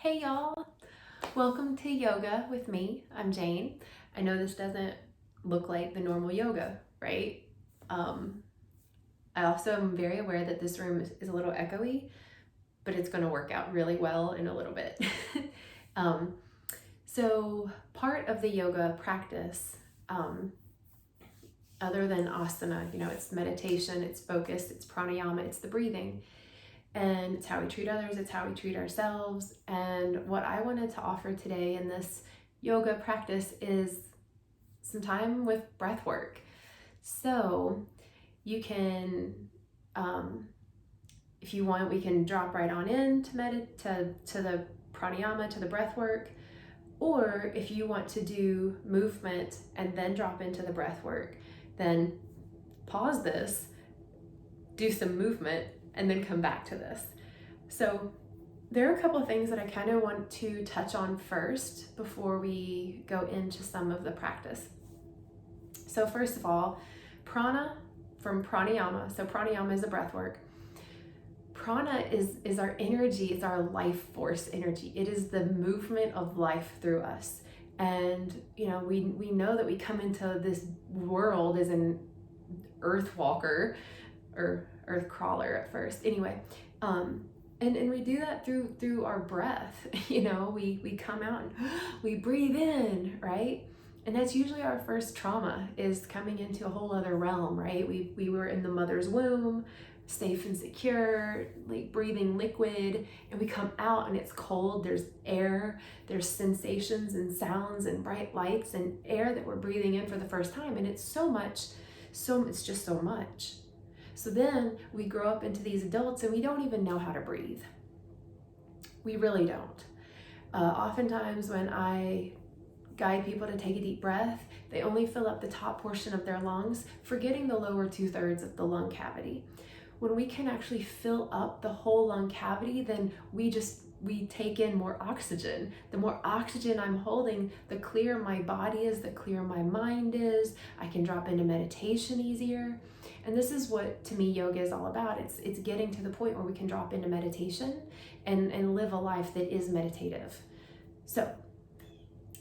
Hey y'all, welcome to yoga with me. I'm Jane. I know this doesn't look like the normal yoga, right? I also am very aware that this room is a little echoey, but it's going to work out really well in a little bit. So part of the yoga practice, other than asana, it's meditation, it's focus, it's pranayama, it's the breathing. And it's how we treat others, it's how we treat ourselves. And what I wanted to offer today in this yoga practice is some time with breath work. So you can, if you want, we can drop right on in to the pranayama, to the breath work. Or if you want to do movement and then drop into the breath work, then pause this, do some movement, and then come back to this. So there are a couple of things that I kind of want to touch on first before we go into some of the practice. So first of all, prana from pranayama. So pranayama is a breath work. Prana is our energy, it's our life force energy. It is the movement of life through us. And we know that we come into this world as an earth walker or earth crawler at first. Anyway, and we do that through our breath. We come out and we breathe in, right? And that's usually our first trauma, is coming into a whole other realm, right? We were in the mother's womb, safe and secure, like breathing liquid, and we come out and it's cold, there's air, there's sensations and sounds and bright lights and air that we're breathing in for the first time, and it's it's just so much. So then we grow up into these adults and we don't even know how to breathe. We really don't. Oftentimes when I guide people to take a deep breath, they only fill up the top portion of their lungs, forgetting the lower 2/3 of the lung cavity. When we can actually fill up the whole lung cavity, then we take in more oxygen. The more oxygen I'm holding, the clearer my body is, the clearer my mind is. I can drop into meditation easier. And this is what, to me, yoga is all about. It's getting to the point where we can drop into meditation and live a life that is meditative. So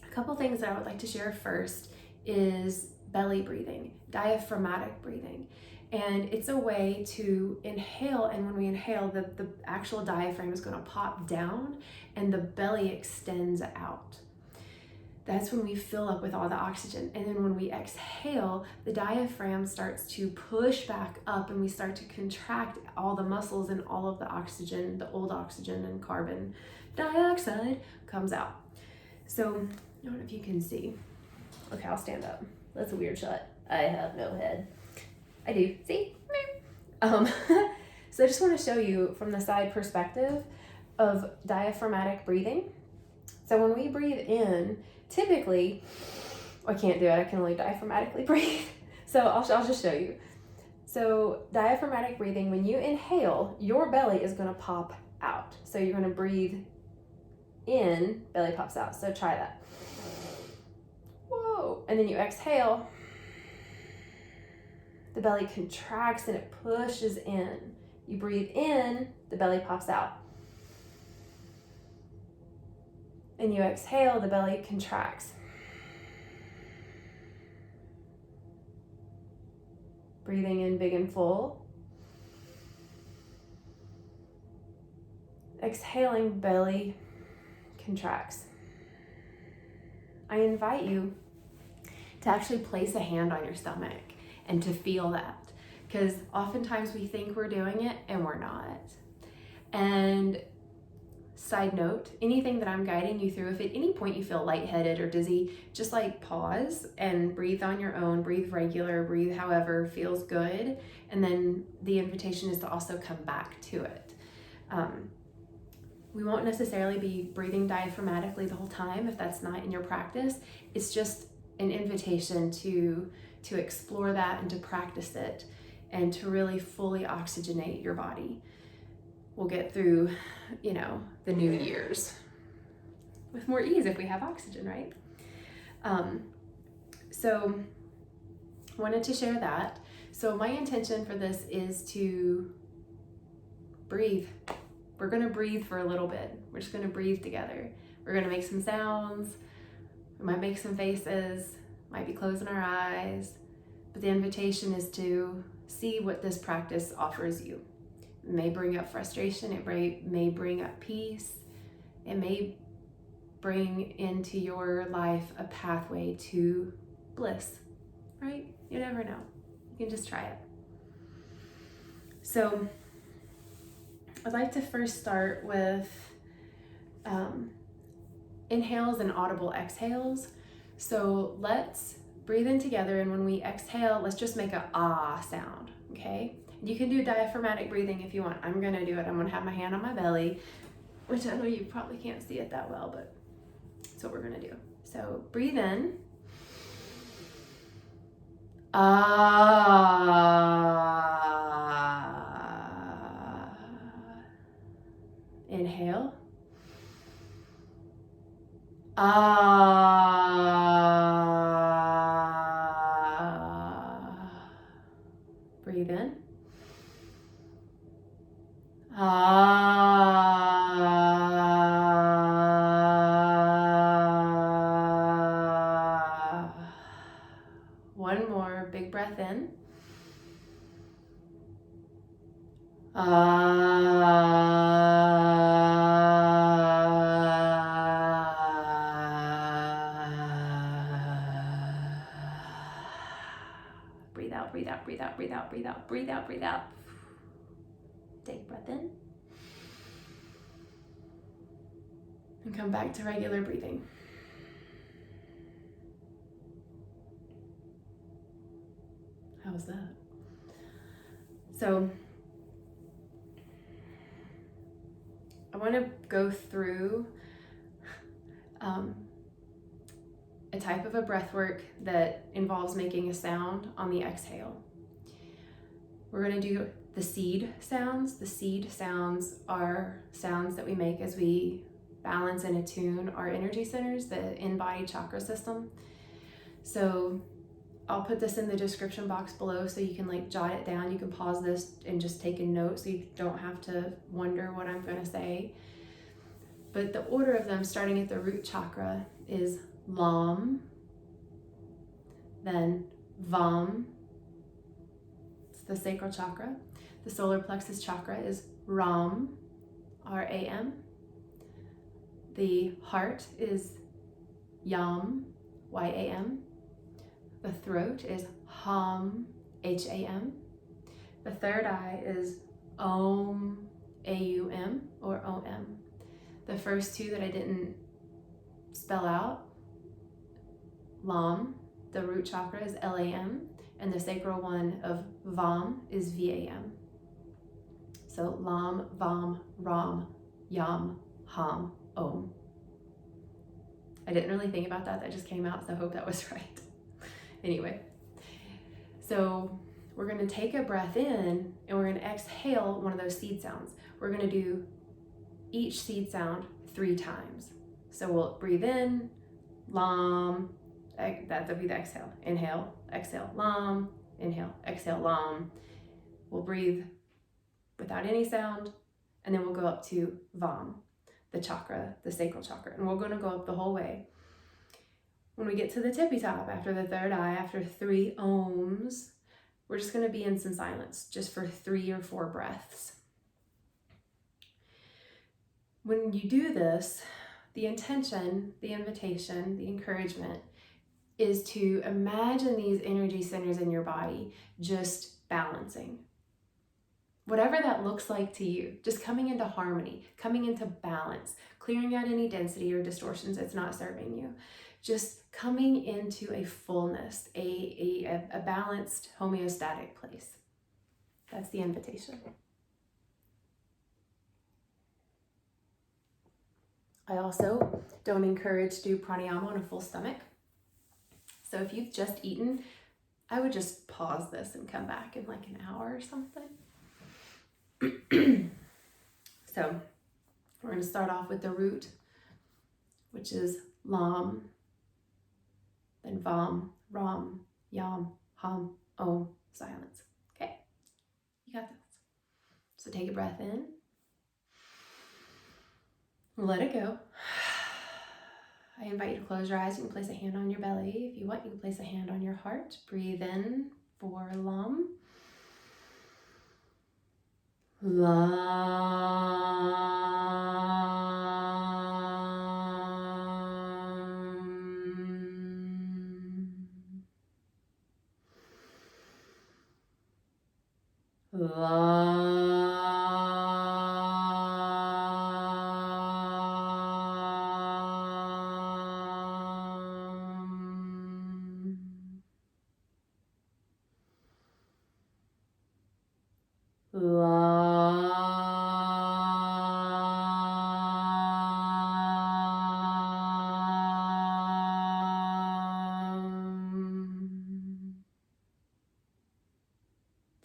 a couple things that I would like to share first is belly breathing, diaphragmatic breathing. And it's a way to inhale, and when we inhale, the actual diaphragm is going to pop down and the belly extends out. That's when we fill up with all the oxygen. And then when we exhale, the diaphragm starts to push back up and we start to contract all the muscles, and all of the oxygen, the old oxygen and carbon dioxide, comes out. So I don't know if you can see. Okay, I'll stand up. That's a weird shot. I have no head. I do, see? So I just want to show you from the side perspective of diaphragmatic breathing. So when we breathe in, typically, I can't do it, I can only diaphragmatically breathe. So I'll just show you. So diaphragmatic breathing, when you inhale, your belly is going to pop out. So you're going to breathe in, belly pops out. So try that. Whoa. And then you exhale. The belly contracts and it pushes in. You breathe in, the belly pops out. And you exhale, the belly contracts. Breathing in big and full. Exhaling, belly contracts. I invite you to actually place a hand on your stomach and to feel that, because oftentimes we think we're doing it and we're not. And side note, anything that I'm guiding you through, if at any point you feel lightheaded or dizzy, just like pause and breathe on your own, breathe regular, breathe however feels good. And then the invitation is to also come back to it. We won't necessarily be breathing diaphragmatically the whole time if that's not in your practice. It's just an invitation to explore that and to practice it and to really fully oxygenate your body. We'll get through, the new years with more ease if we have oxygen, right? So wanted to share that. So my intention for this is to breathe, we're going to breathe for a little bit. We're just going to breathe together. We're going to make some sounds. We might make some faces, might be closing our eyes, but the invitation is to see what this practice offers you. It may bring up frustration, it may bring up peace, it may bring into your life a pathway to bliss, right? You never know. You can just try it. So I'd like to first start with inhales and audible exhales. So let's breathe in together, and when we exhale, let's just make a ah sound, okay? You can do diaphragmatic breathing if you want. I'm gonna do it. I'm gonna have my hand on my belly, which I know you probably can't see it that well, but that's what we're gonna do. So breathe in. Ah. Inhale. Ah. Breathe in. Ah. One more big breath in. Breathe out, breathe out, breathe out, breathe out, breathe out, breathe out, breathe out. Take a breath in. And come back to regular breathing. How was that? So I want to go through a type of a breath work that involves making a sound on the exhale. We're going to do the seed sounds. The seed sounds are sounds that we make as we balance and attune our energy centers, the in-body chakra system. So I'll put this in the description box below so you can like jot it down. You can pause this and just take a note so you don't have to wonder what I'm going to say. But the order of them, starting at the root chakra, is Lam, then Vam, it's the sacral chakra. The solar plexus chakra is Ram, R-A-M. The heart is Yam, Y-A-M. The throat is Ham, H-A-M. The third eye is Om, A-U-M, or O-M. The first two that I didn't spell out, Lam, the root chakra, is L-A-M, and the sacral one of Vam is V-A-M. So Lam, Vam, Ram, Yam, Ham, Om. I didn't really think about that. That just came out, so I hope that was right. Anyway, so we're going to take a breath in and we're going to exhale one of those seed sounds. We're going to do each seed sound 3 times. So we'll breathe in, Lam, that'll be the exhale. Inhale, exhale, Lam, inhale, exhale, Lam. We'll breathe without any sound, and then we'll go up to Vam, the chakra, the sacral chakra, and we're going to go up the whole way. When we get to the tippy top, after the third eye, after 3 ohms, we're just going to be in some silence, just for 3 or 4 breaths. When you do this, the intention, the invitation, the encouragement is to imagine these energy centers in your body just balancing. Whatever that looks like to you, just coming into harmony, coming into balance, clearing out any density or distortions that's not serving you. Just coming into a fullness, a balanced, homeostatic place. That's the invitation. I also don't encourage to do pranayama on a full stomach. So if you've just eaten, I would just pause this and come back in like an hour or something. So we're going to start off with the root, which is Lam, then Vam, Ram, Yam, Ham, Om, silence. Okay, you got this. So take a breath in. Let it go. I invite you to close your eyes. You can place a hand on your belly. If you want, you can place a hand on your heart. Breathe in for Lam.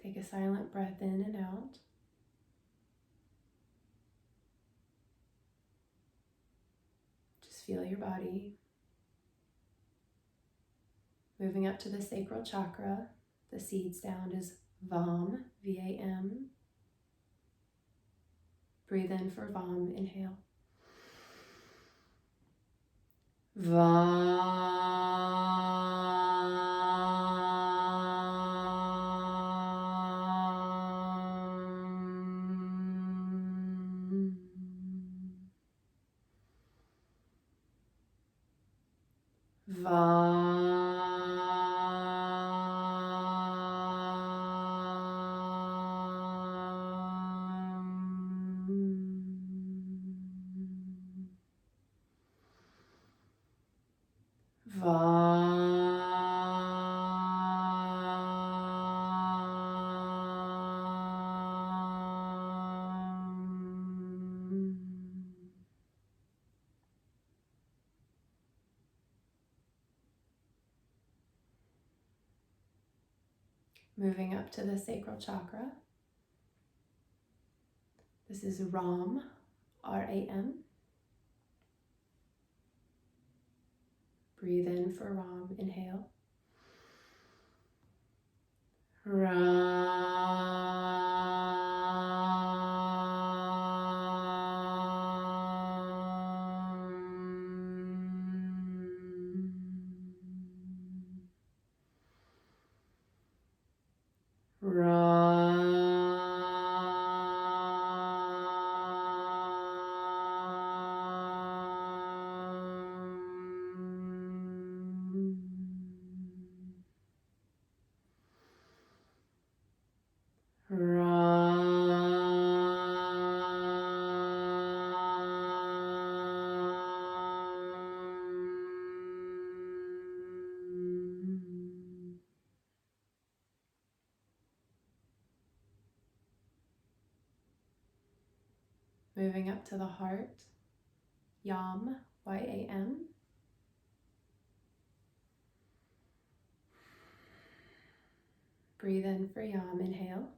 Take a silent breath in and out. Just feel your body. Moving up to the Sacral Chakra. The seed sound is Vam, V-A-M. Breathe in for Vam, inhale. Moving up to the Sacral Chakra. This is Ram, R-A-M. Breathe in for Ram, inhale. Moving up to the heart, Yam, Y-A-M. Breathe in for Yam, inhale.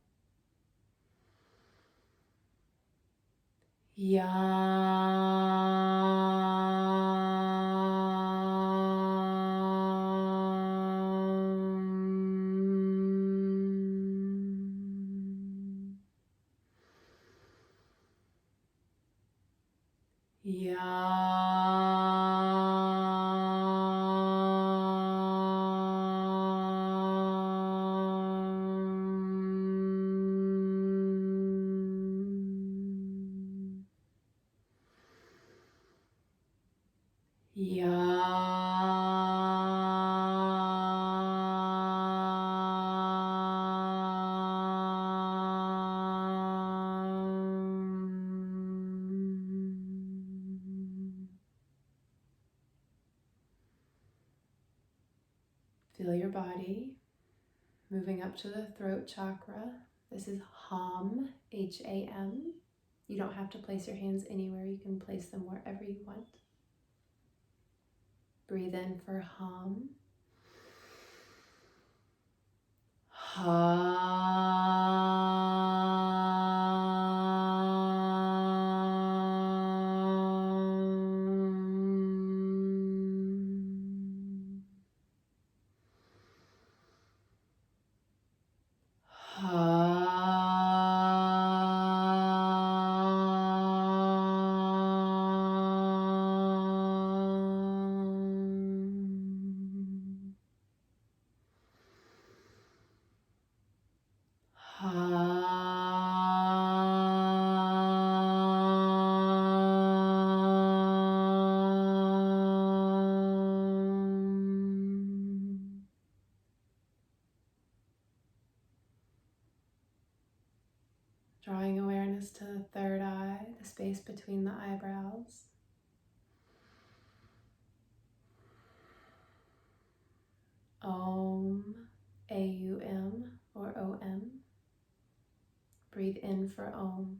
Feel your body moving up to the throat chakra. This is Ham, H-A-M. You don't have to place your hands anywhere. You can place them wherever you want. Breathe in for Ham. space between the eyebrows. Om, A-U-M or O-M. Breathe in for Om.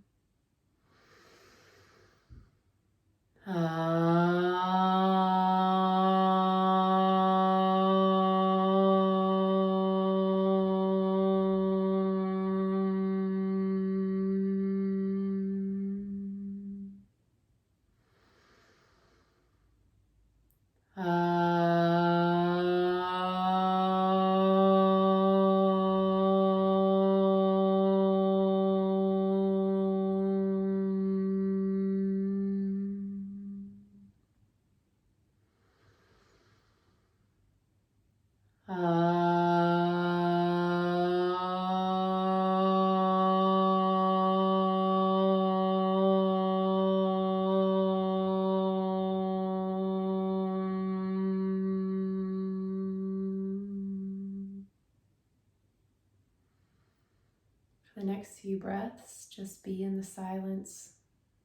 For the next few breaths, just be in the silence,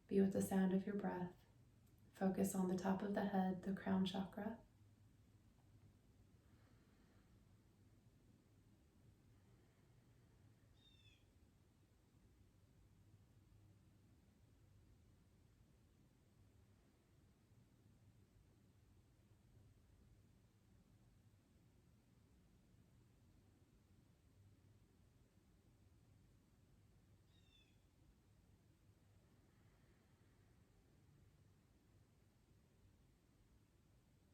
be with the sound of your breath. Focus on the top of the head, the crown chakra.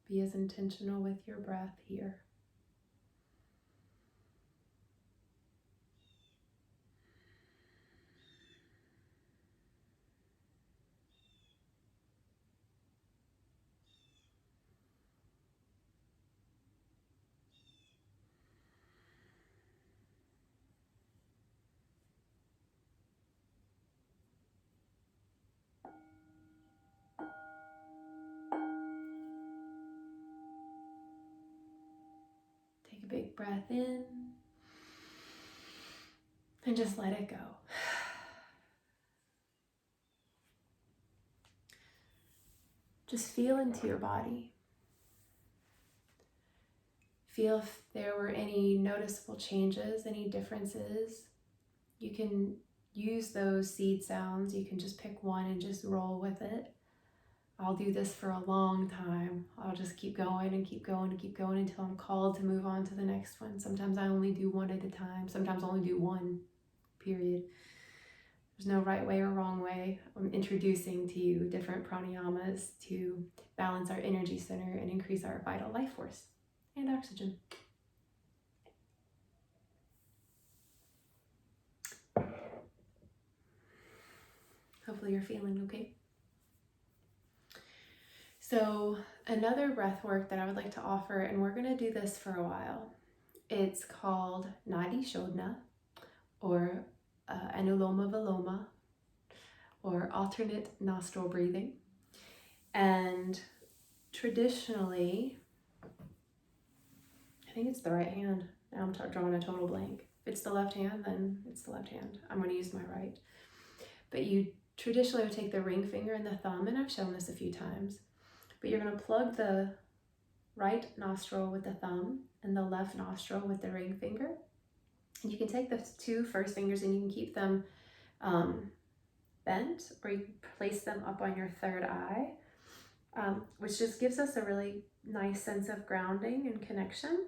Be as intentional with your breath here. Take a big breath in and just let it go. Just feel into your body. Feel if there were any noticeable changes, any differences. You can use those seed sounds. You can just pick one and just roll with it. I'll do this for a long time. I'll just keep going and keep going and keep going until I'm called to move on to the next one. Sometimes I only do one at a time. Sometimes I only do one, period. There's no right way or wrong way. I'm introducing to you different pranayamas to balance our energy center and increase our vital life force and oxygen. Hopefully you're feeling okay. So another breath work that I would like to offer, and we're going to do this for a while, it's called Nadi Shodna, or Anuloma Viloma, or alternate nostril breathing. And traditionally, I think it's the right hand. Now I'm drawing a total blank. If it's the left hand, then it's the left hand. I'm going to use my right. But you traditionally would take the ring finger and the thumb, and I've shown this a few times. But you're going to plug the right nostril with the thumb and the left nostril with the ring finger. And you can take the two first fingers and you can keep them bent, or you can place them up on your third eye, which just gives us a really nice sense of grounding and connection.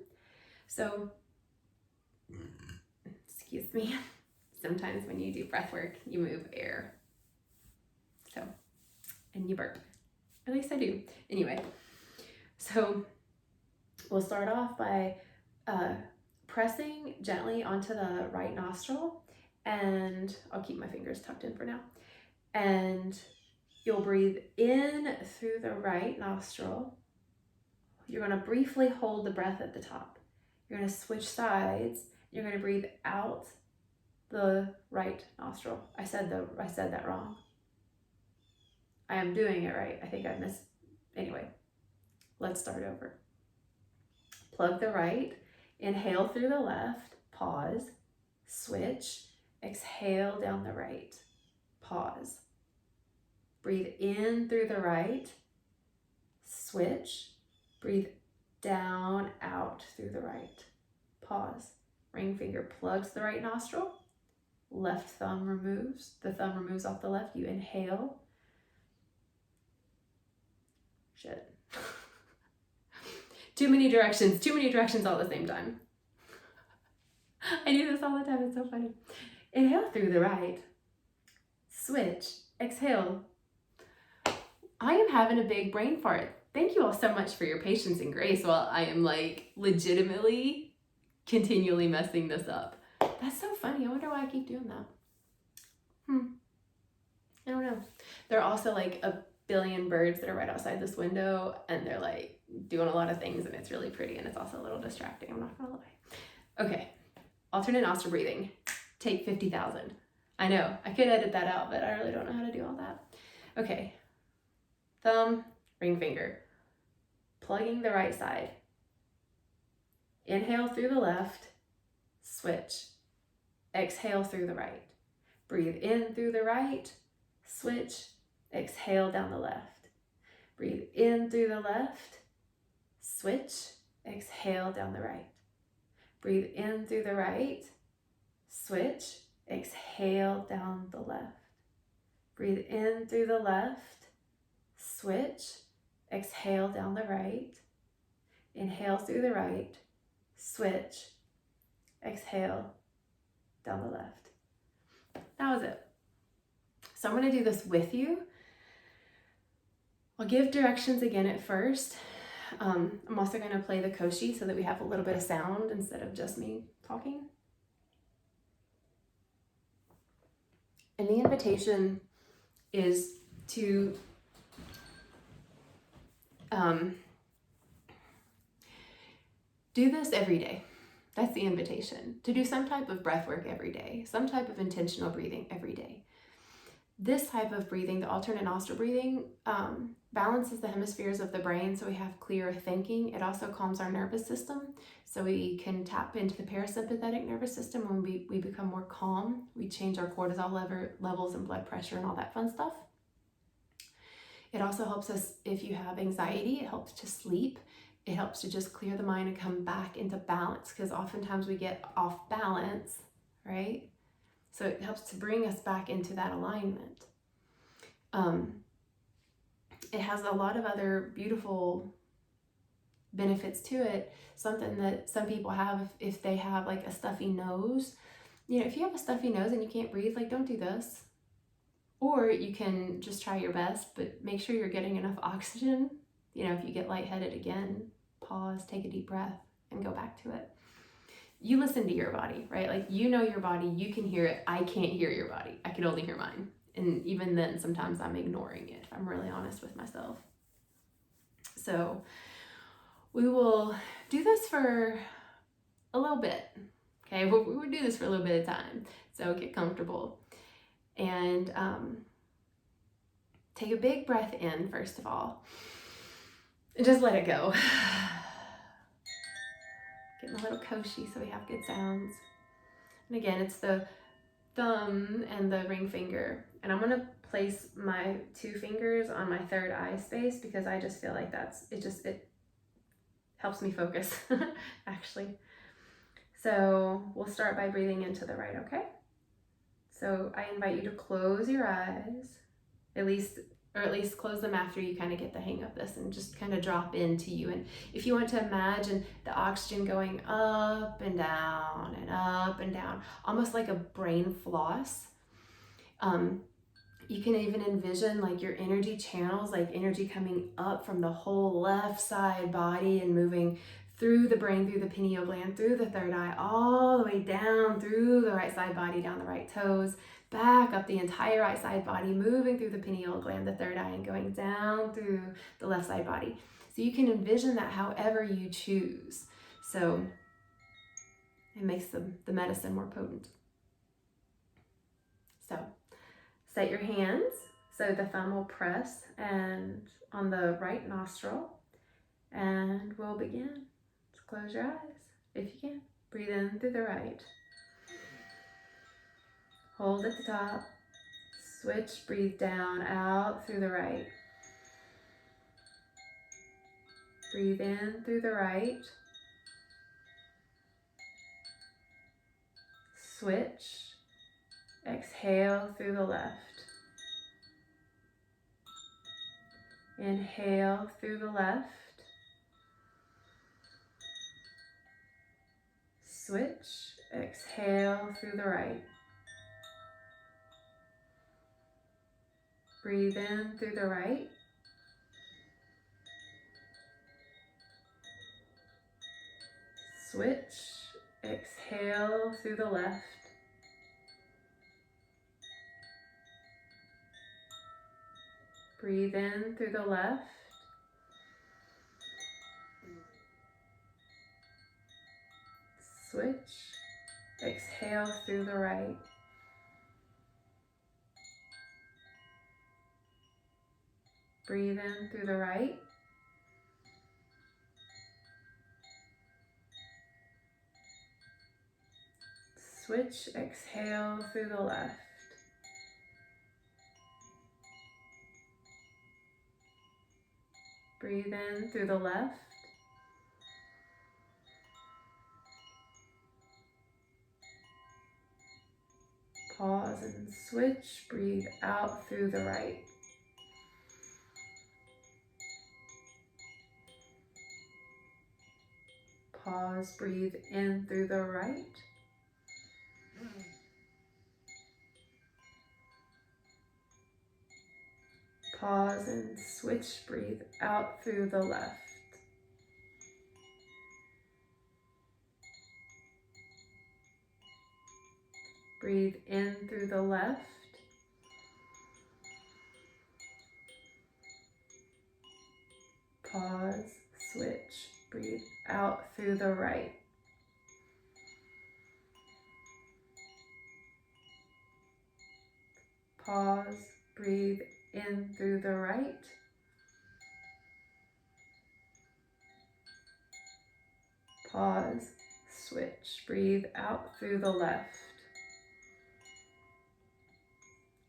So, excuse me, sometimes when you do breath work, you move air. So, and you burp. At least I do. Anyway, so we'll start off by pressing gently onto the right nostril, and I'll keep my fingers tucked in for now. And you'll breathe in through the right nostril. You're going to briefly hold the breath at the top. You're going to switch sides. You're going to breathe out the right nostril. I said that wrong. I am doing it right. I think I missed. Anyway, let's start over. Plug the right, inhale through the left, pause, switch, exhale down the right, pause. Breathe in through the right. Switch. Breathe down, out through the right. Pause. Ring finger plugs the right nostril. Left thumb removes. The thumb removes off the left. You inhale. Shit. Too many directions all at the same time. I do this all the time, it's so funny. Inhale through the right. Switch. Exhale. I am having a big brain fart. Thank you all so much for your patience and grace while I am like legitimately continually messing this up. That's so funny. I wonder why I keep doing that. I don't know. There are also like a billion birds that are right outside this window, and they're like doing a lot of things, and it's really pretty, and it's also a little distracting. I'm not gonna lie. Okay. Alternate nostril breathing. Take 50,000. I know, I could edit that out, but I really don't know how to do all that. Okay. Thumb, ring finger. Plugging the right side. Inhale through the left. Switch. Exhale through the right. Breathe in through the right. Switch. Exhale down the left. Breathe in through the left. Switch. Exhale down the right. Breathe in through the right. Switch. Exhale down the left. Breathe in through the left. Switch. Exhale down the right. Inhale through the right. Switch. Exhale down the left. That was it. So I'm going to do this with you. I'll give directions again at first. I'm also going to play the koshi so that we have a little bit of sound instead of just me talking. And the invitation is to do this every day. That's the invitation. To do some type of breath work every day, some type of intentional breathing every day. This type of breathing, the alternate nostril breathing, balances the hemispheres of the brain so we have clearer thinking. It also calms our nervous system so we can tap into the parasympathetic nervous system when we become more calm. We change our cortisol levels and blood pressure and all that fun stuff. It also helps us if you have anxiety. It helps to sleep. It helps to just clear the mind and come back into balance, because oftentimes we get off balance, right? So it helps to bring us back into that alignment. It has a lot of other beautiful benefits to it. Something that some people have if they have like a stuffy nose. You know, if you have a stuffy nose and you can't breathe, like don't do this. Or you can just try your best, but make sure you're getting enough oxygen. You know, if you get lightheaded again, pause, take a deep breath, and go back to it. You listen to your body, right? Like, you know your body, you can hear it. I can't hear your body. I can only hear mine. And even then, sometimes I'm ignoring it, if I'm really honest with myself. So we will do this for a little bit, okay? We will do this for a little bit of time. So get comfortable. And take a big breath in, first of all. And just let it go. Getting a little koshi so we have good sounds. And again, it's the thumb and the ring finger. And I'm going to place my 2 fingers on my third eye space because I just feel like it helps me focus, actually. So we'll start by breathing into the right, okay? So I invite you to close your eyes, at least close them after you kind of get the hang of this, and just kind of drop into you. And if you want to imagine the oxygen going up and down and up and down, almost like a brain floss. You can even envision like your energy channels, like energy coming up from the whole left side body and moving through the brain, through the pineal gland, through the third eye, all the way down through the right side body, down the right toes, back up the entire right side body, moving through the pineal gland, the third eye, and going down through the left side body. So you can envision that however you choose. So it makes the medicine more potent. So set your hands so the thumb will press and on the right nostril, and we'll begin. Just close your eyes if you can. Breathe in through the right. Hold at the top. Switch, breathe down, out through the right. Breathe in through the right. Switch, exhale through the left. Inhale through the left. Switch, exhale through the right. Breathe in through the right. Switch, exhale through the left. Breathe in through the left. Switch, exhale through the right. Breathe in through the right. Switch, exhale through the left. Breathe in through the left. Pause and switch. Breathe out through the right. Pause, breathe in through the right. Pause and switch, breathe out through the left. Breathe in through the left. Pause, switch, breathe out through the right. Pause, breathe in through the right. Pause, switch, breathe out through the left.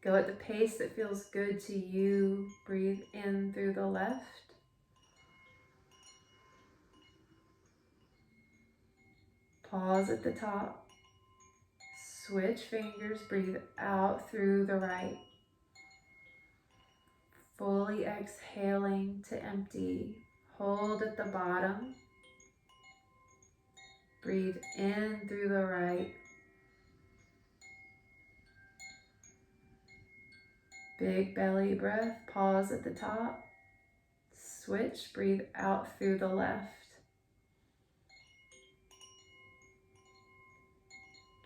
Go at the pace that feels good to you. Breathe in through the left. Pause at the top. Switch fingers, breathe out through the right. Fully exhaling to empty. Hold at the bottom. Breathe in through the right. Big belly breath. Pause at the top. Switch, breathe out through the left.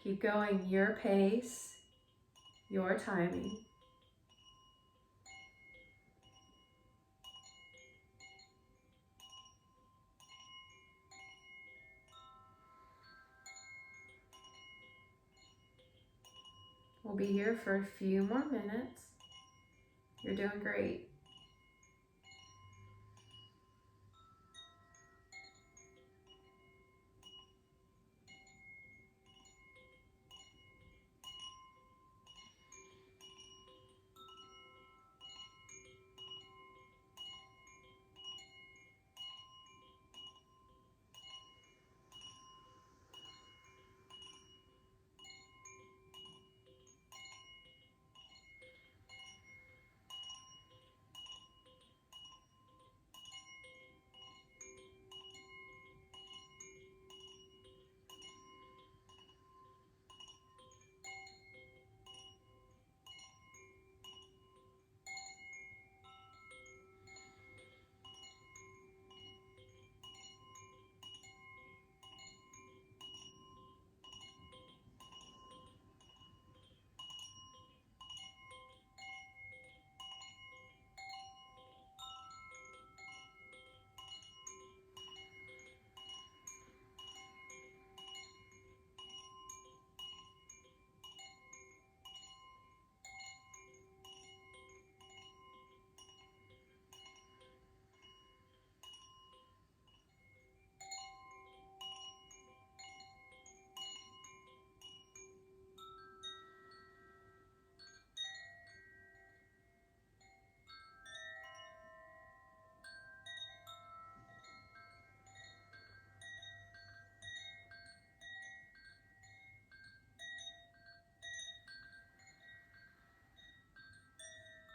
Keep going your pace, your timing. We'll be here for a few more minutes. You're doing great.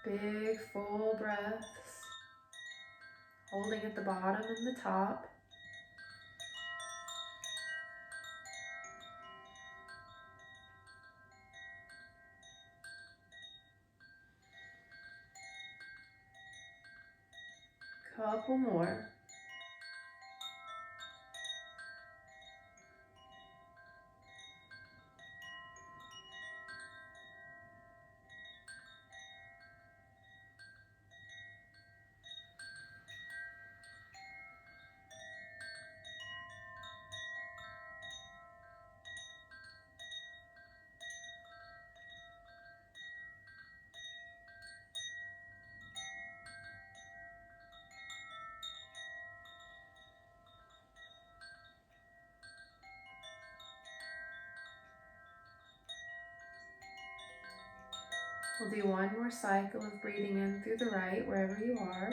Big full breaths, holding at the bottom and the top. Couple more. We'll do one more cycle of breathing in through the right, wherever you are.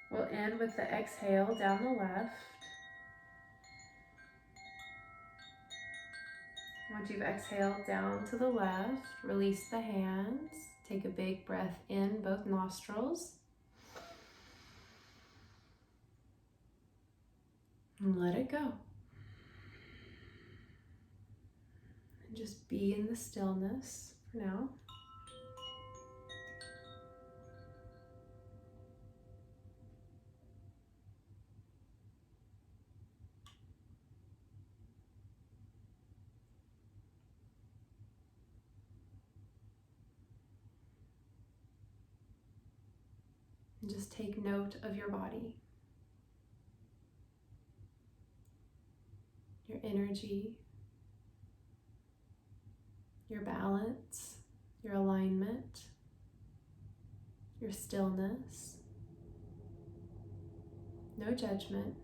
We'll end with the exhale down the left. Once you've exhaled down to the left, release the hands. Take a big breath in both nostrils. And let it go. And just be in the stillness for now. And just take note of your body, your energy, your balance, your alignment, your stillness. No judgment.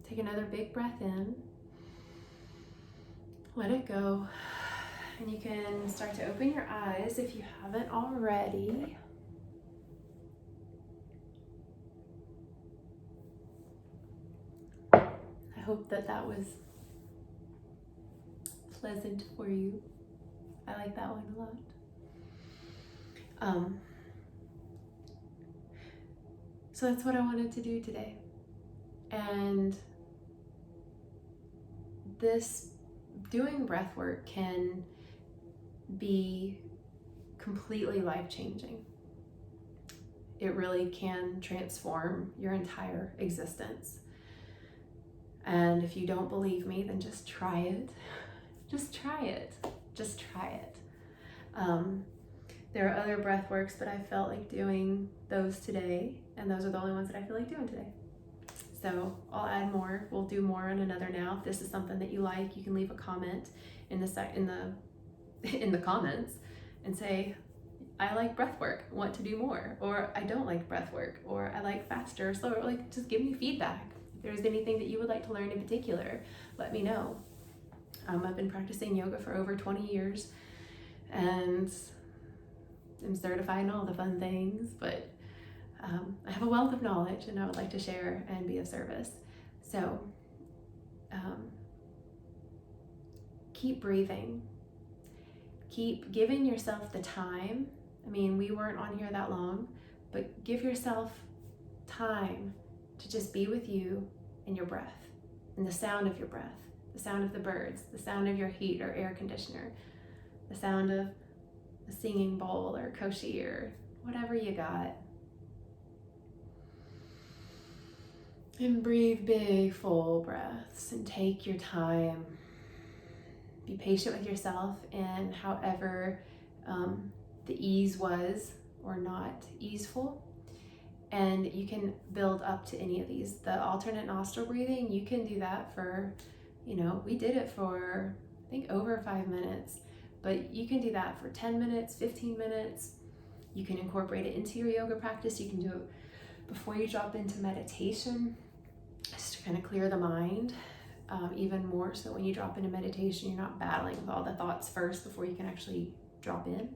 Take another big breath in. Let it go. And you can start to open your eyes if you haven't already. I hope that was pleasant for you. I like that one a lot. So that's what I wanted to do today. And this doing breath work can be completely life-changing. It really can transform your entire existence. And if you don't believe me, then just try it. Just try it. Just try it. There are other breath works, but I felt like doing those today, and those are the only ones that I feel like doing today. So I'll add more. We'll do more on another now. If this is something that you like, you can leave a comment in the comments and say, I like breath work, want to do more, or I don't like breath work, or I like faster or slower. Like, just give me feedback. If there's anything that you would like to learn in particular, let me know. I've been practicing yoga for over 20 years and I'm certified in all the fun things, but I have a wealth of knowledge and I would like to share and be of service. So keep breathing. Keep giving yourself the time. I mean, we weren't on here that long, but give yourself time to just be with you and your breath and the sound of your breath, the sound of the birds, the sound of your heat or air conditioner, the sound of a singing bowl or koshi or whatever you got. And breathe big, full breaths and take your time. Be patient with yourself and however the ease was or not easeful. And you can build up to any of these. The alternate nostril breathing, you can do that for, we did it for, I think, over 5 minutes. But you can do that for 10 minutes, 15 minutes. You can incorporate it into your yoga practice. You can do it before you drop into meditation. just to kind of clear the mind even more, so when you drop into meditation, you're not battling with all the thoughts first before you can actually drop in.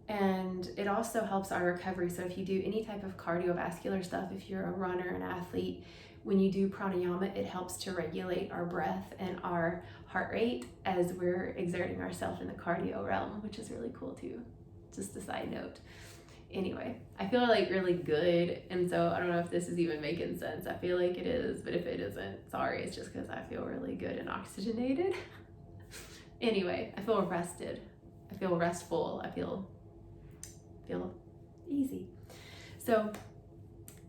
And it also helps our recovery. So if you do any type of cardiovascular stuff, if you're a runner, an athlete, when you do pranayama, it helps to regulate our breath and our heart rate as we're exerting ourselves in the cardio realm, which is really cool too. Just a side note. Anyway, I feel like really good, and so I don't know if this is even making sense. I feel like it is, but if it isn't, sorry, it's just because I feel really good and oxygenated. Anyway, I feel rested. I feel restful. I feel easy. So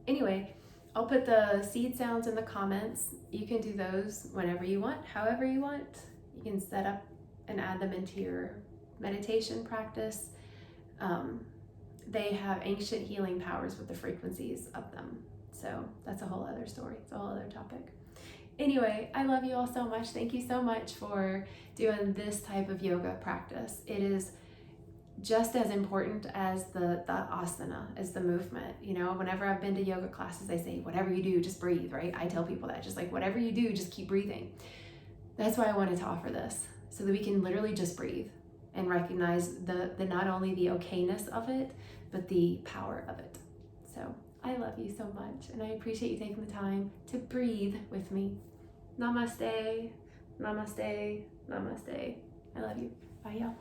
anyway, I'll put the seed sounds in the comments. You can do those whenever you want, however you want. You can set up and add them into your meditation practice. They have ancient healing powers with the frequencies of them. So that's a whole other story. It's a whole other topic. Anyway, I love you all so much. Thank you so much for doing this type of yoga practice. It is just as important as the asana, as the movement. You know, whenever I've been to yoga classes, they say, whatever you do, just breathe, right? I tell people that, just like, whatever you do, just keep breathing. That's why I wanted to offer this, so that we can literally just breathe and recognize the not only the okayness of it, but the power of it. So I love you so much, and I appreciate you taking the time to breathe with me. Namaste, namaste, namaste. I love you. Bye, y'all.